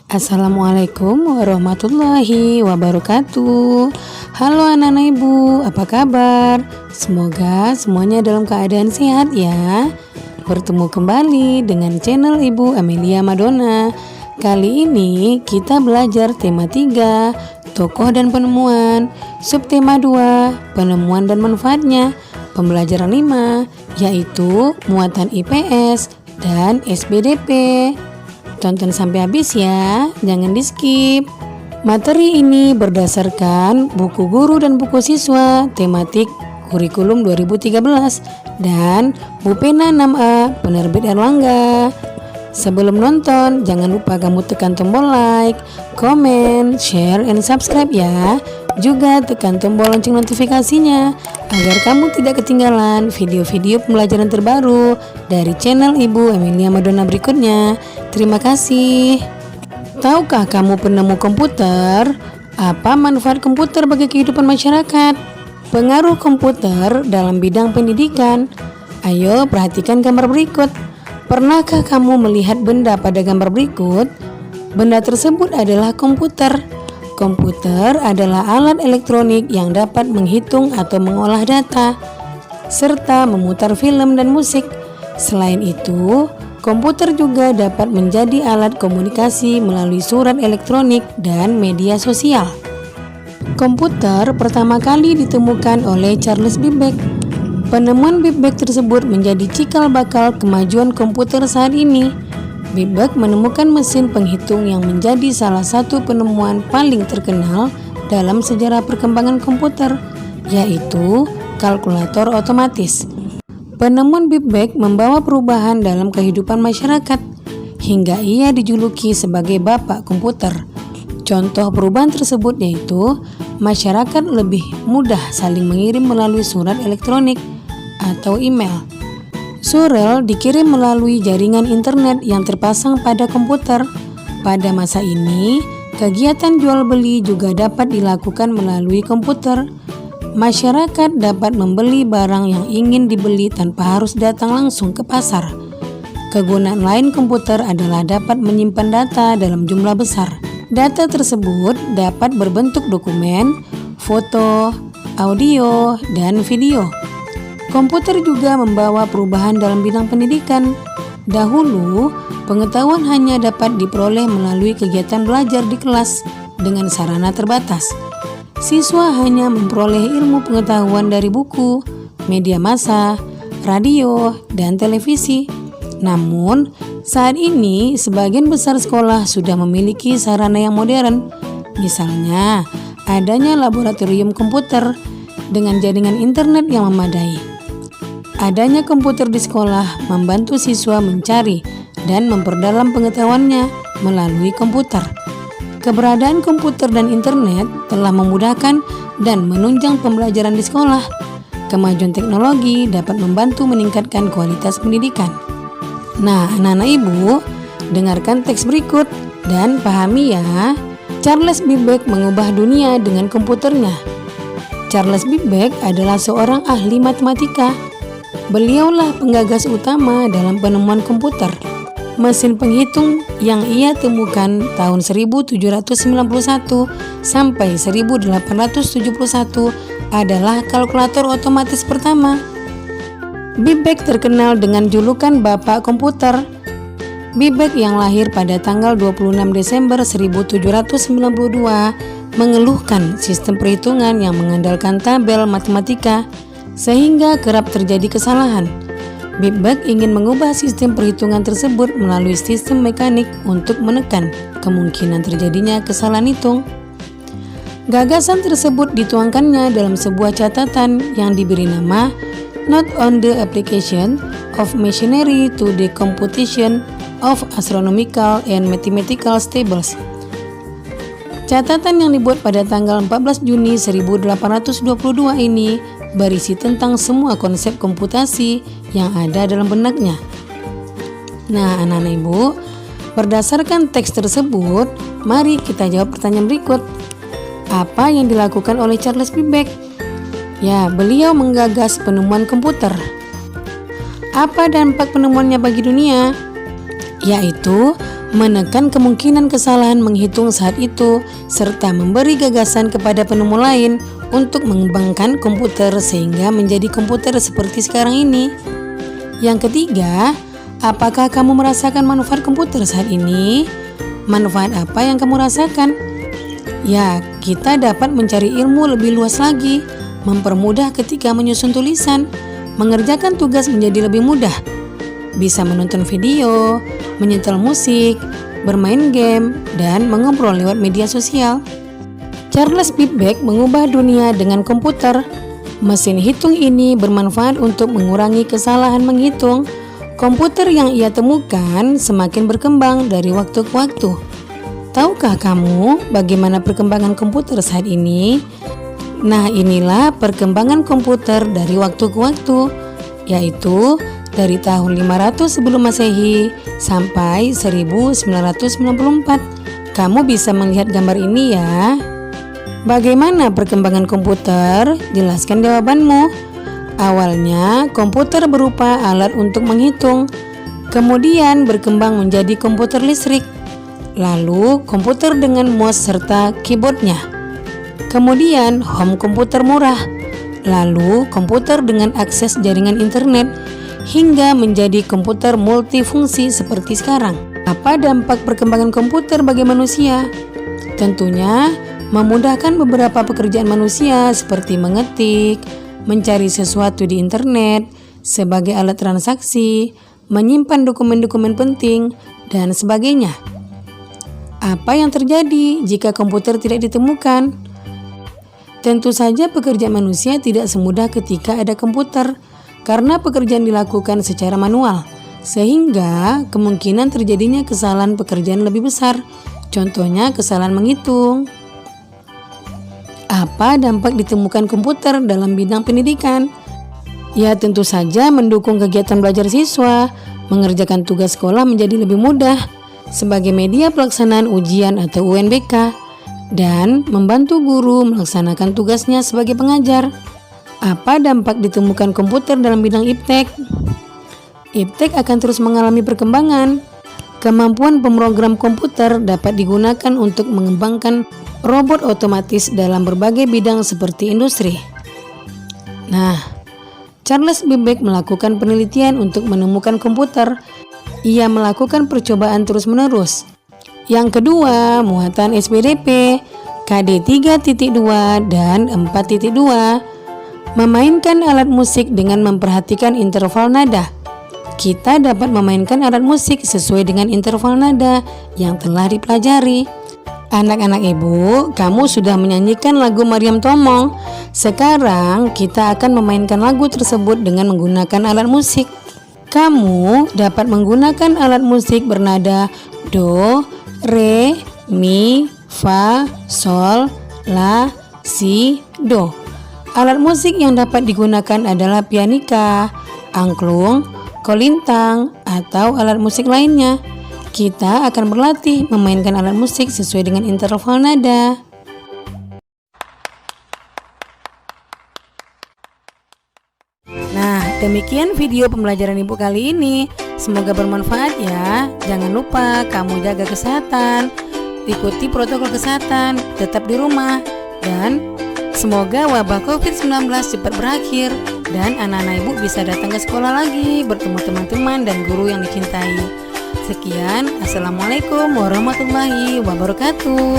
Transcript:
Assalamualaikum warahmatullahi wabarakatuh. Halo anak-anak ibu, apa kabar? Semoga semuanya dalam keadaan sehat ya. Bertemu kembali dengan channel Ibu Amelia Madonna. Kali ini kita belajar tema 3, tokoh dan penemuan. Subtema 2, penemuan dan manfaatnya. Pembelajaran 5, yaitu muatan IPS dan SBDP. Tonton sampai habis ya, jangan di skip. Materi ini berdasarkan buku guru dan buku siswa tematik kurikulum 2013 dan Bupena 6A penerbit Erlangga. Sebelum nonton, jangan lupa kamu tekan tombol like, comment, share, and subscribe ya. Juga tekan tombol lonceng notifikasinya agar kamu tidak ketinggalan video-video pembelajaran terbaru dari channel Ibu Amelia Madonna berikutnya. Terima kasih. Tahukah kamu penemu komputer? Apa manfaat komputer bagi kehidupan masyarakat? Pengaruh komputer dalam bidang pendidikan. Ayo perhatikan gambar berikut. Pernahkah kamu melihat benda pada gambar berikut? Benda tersebut adalah komputer. Komputer adalah alat elektronik yang dapat menghitung atau mengolah data, serta memutar film dan musik. Selain itu, komputer juga dapat menjadi alat komunikasi melalui surat elektronik dan media sosial. Komputer pertama kali ditemukan oleh Charles Babbage. Penemuan Babbage tersebut menjadi cikal bakal kemajuan komputer saat ini. Babbage menemukan mesin penghitung yang menjadi salah satu penemuan paling terkenal dalam sejarah perkembangan komputer, yaitu kalkulator otomatis. Penemuan Babbage membawa perubahan dalam kehidupan masyarakat, hingga ia dijuluki sebagai bapak komputer. Contoh perubahan tersebut yaitu masyarakat lebih mudah saling mengirim melalui surat elektronik atau email. Surel dikirim melalui jaringan internet yang terpasang pada komputer. Pada masa ini, kegiatan jual beli juga dapat dilakukan melalui komputer. Masyarakat dapat membeli barang yang ingin dibeli tanpa harus datang langsung ke pasar. Kegunaan lain komputer adalah dapat menyimpan data dalam jumlah besar. Data tersebut dapat berbentuk dokumen, foto, audio, dan video. Komputer juga membawa perubahan dalam bidang pendidikan. Dahulu, pengetahuan hanya dapat diperoleh melalui kegiatan belajar di kelas dengan sarana terbatas. Siswa hanya memperoleh ilmu pengetahuan dari buku, media massa, radio, dan televisi. Namun, saat ini sebagian besar sekolah sudah memiliki sarana yang modern. Misalnya, adanya laboratorium komputer dengan jaringan internet yang memadai. Adanya komputer di sekolah membantu siswa mencari dan memperdalam pengetahuannya melalui komputer. Keberadaan komputer dan internet telah memudahkan dan menunjang pembelajaran di sekolah. Kemajuan teknologi dapat membantu meningkatkan kualitas pendidikan. Nah, anak-anak ibu, dengarkan teks berikut dan pahami ya. Charles Babbage mengubah dunia dengan komputernya. Charles Babbage adalah seorang ahli matematika. Beliaulah penggagas utama dalam penemuan komputer. Mesin penghitung yang ia temukan tahun 1791 sampai 1871 adalah kalkulator otomatis pertama. Babbage terkenal dengan julukan Bapak Komputer. Babbage yang lahir pada tanggal 26 Desember 1792 mengeluhkan sistem perhitungan yang mengandalkan tabel matematika sehingga kerap terjadi kesalahan. Babbage ingin mengubah sistem perhitungan tersebut melalui sistem mekanik untuk menekan kemungkinan terjadinya kesalahan hitung. Gagasan tersebut dituangkannya dalam sebuah catatan yang diberi nama Note on the Application of Machinery to the Computation of Astronomical and Mathematical Tables. Catatan yang dibuat pada tanggal 14 Juni 1822 ini berisi tentang semua konsep komputasi yang ada dalam benaknya. Nah, anak-anak ibu, berdasarkan teks tersebut, mari kita jawab pertanyaan berikut. Apa yang dilakukan oleh Charles Babbage? Ya, beliau menggagas penemuan komputer. Apa dampak penemuannya bagi dunia? Yaitu menekan kemungkinan kesalahan menghitung saat itu, serta memberi gagasan kepada penemu lain untuk mengembangkan komputer sehingga menjadi komputer seperti sekarang ini. Yang ketiga, apakah kamu merasakan manfaat komputer saat ini? Manfaat apa yang kamu rasakan? Ya, kita dapat mencari ilmu lebih luas lagi, mempermudah ketika menyusun tulisan, mengerjakan tugas menjadi lebih mudah, bisa menonton video, menyetel musik, bermain game, dan mengobrol lewat media sosial. Charles Babbage mengubah dunia dengan komputer. Mesin hitung ini bermanfaat untuk mengurangi kesalahan menghitung. Komputer yang ia temukan semakin berkembang dari waktu ke waktu. Tahukah kamu bagaimana perkembangan komputer saat ini? Nah, inilah perkembangan komputer dari waktu ke waktu, yaitu dari tahun 500 sebelum Masehi sampai 1994. Kamu bisa melihat gambar ini ya. Bagaimana perkembangan komputer? Jelaskan jawabanmu. Awalnya, komputer berupa alat untuk menghitung, kemudian berkembang menjadi komputer listrik, lalu komputer dengan mouse serta keyboardnya, kemudian home komputer murah, lalu komputer dengan akses jaringan internet, hingga menjadi komputer multifungsi seperti sekarang. Apa dampak perkembangan komputer bagi manusia? Tentunya memudahkan beberapa pekerjaan manusia seperti mengetik, mencari sesuatu di internet, sebagai alat transaksi, menyimpan dokumen-dokumen penting, dan sebagainya. Apa yang terjadi jika komputer tidak ditemukan? Tentu saja pekerjaan manusia tidak semudah ketika ada komputer, karena pekerjaan dilakukan secara manual, sehingga kemungkinan terjadinya kesalahan pekerjaan lebih besar. Contohnya kesalahan menghitung. Apa dampak ditemukan komputer dalam bidang pendidikan? Ya, tentu saja mendukung kegiatan belajar siswa, mengerjakan tugas sekolah menjadi lebih mudah sebagai media pelaksanaan ujian atau UNBK, dan membantu guru melaksanakan tugasnya sebagai pengajar. Apa dampak ditemukan komputer dalam bidang iptek? Iptek akan terus mengalami perkembangan. Kemampuan pemrogram komputer dapat digunakan untuk mengembangkan robot otomatis dalam berbagai bidang seperti industri. Nah, Charles Babbage melakukan penelitian untuk menemukan komputer. Ia melakukan percobaan terus-menerus. Yang kedua, muatan SPDP, KD 3.2 dan 4.2. Memainkan alat musik dengan memperhatikan interval nada. Kita dapat memainkan alat musik sesuai dengan interval nada yang telah dipelajari. Anak-anak ibu, kamu sudah menyanyikan lagu Maryam Tomong. Sekarang kita akan memainkan lagu tersebut dengan menggunakan alat musik. Kamu dapat menggunakan alat musik bernada do, re, mi, fa, sol, la, si, do. Alat musik yang dapat digunakan adalah pianika, angklung, kolintang, atau alat musik lainnya. Kita akan berlatih memainkan alat musik sesuai dengan interval nada. Nah, demikian video pembelajaran ibu kali ini. Semoga bermanfaat ya. Jangan lupa kamu jaga kesehatan, ikuti protokol kesehatan, tetap di rumah, dan semoga wabah COVID-19 cepat berakhir dan anak-anak ibu bisa datang ke sekolah lagi, bertemu teman-teman dan guru yang dicintai. Sekian, assalamualaikum warahmatullahi wabarakatuh.